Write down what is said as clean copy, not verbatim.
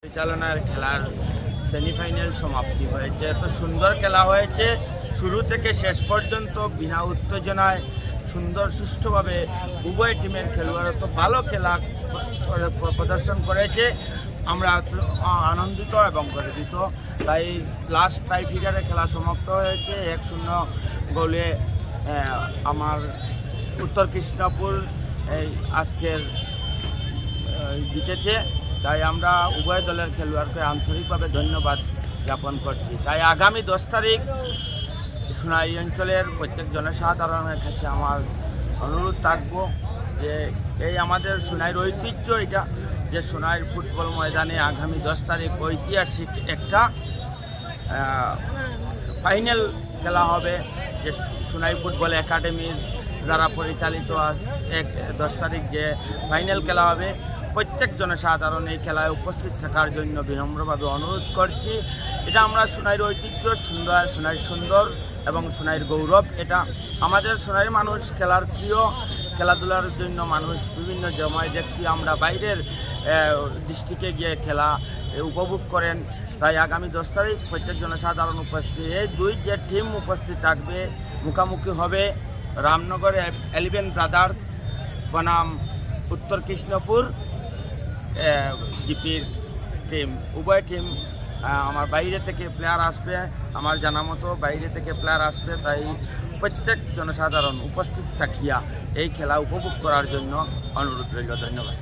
পরিচালনার খেলার সেমিফাইনাল সমাপ্তি হয়েছে। এত সুন্দর খেলা হয়েছে, শুরু থেকে শেষ পর্যন্ত বিনা উত্তেজনায় সুন্দর সুষ্ঠুভাবে উভয় টিমের খেলোয়াড় তো ভালো খেলা প্রদর্শন করেছে। আমরা আনন্দিত এবং গর্বিত। তাই লাস্ট টাই ফিগারে খেলা সমাপ্ত হয়েছে 1-0 গোলে আমার উত্তর কৃষ্ণপুর এই আজকের জিতেছে। তাই আমরা উভয় দলের খেলোয়াড়কে আন্তরিকভাবে ধন্যবাদ জ্ঞাপন করছি। তাই আগামী 10 তারিখ সোনাই অঞ্চলের প্রত্যেক জনসাধারণের কাছে আমার অনুরোধ থাকবো যে এই আমাদের সোনাইয়ের ঐতিহ্য এটা, যে সোনাইয়ের ফুটবল ময়দানে আগামী 10 তারিখ ঐতিহাসিক একটা ফাইনাল খেলা হবে, যে সোনাই ফুটবল একাডেমির দ্বারা পরিচালিত 10 তারিখ যে ফাইনাল খেলা হবে। প্রত্যেক জনসাধারণ এই খেলায় উপস্থিত থাকার জন্য বিনম্রভাবে অনুরোধ করছি। এটা আমরা সোনাইয়ের ঐতিহ্য, সোনাইয়ের সুন্দর এবং সোনাইয়ের গৌরব। এটা আমাদের সোনাইয়ের মানুষ খেলার প্রিয়, খেলাধুলার জন্য মানুষ বিভিন্ন জমায় দেখছি আমরা বাইরের ডিস্ট্রিক্টে গিয়ে খেলা উপভোগ করেন। তাই আগামী 10 তারিখ প্রত্যেক জনসাধারণ উপস্থিত, এই যে টিম উপস্থিত থাকবে, মুখোমুখি হবে রামনগর 11 ব্রাদার্স বনাম উত্তর কৃষ্ণপুর জিপির টিম। উভয় টিম আমার বাইরে থেকে প্লেয়ার আসবে, আমার জানা মতো বাইরে থেকে প্লেয়ার আসবে। তাই প্রত্যেক জনসাধারণ উপস্থিত থাকিয়া এই খেলা উপভোগ করার জন্য অনুরোধ রইল। ধন্যবাদ।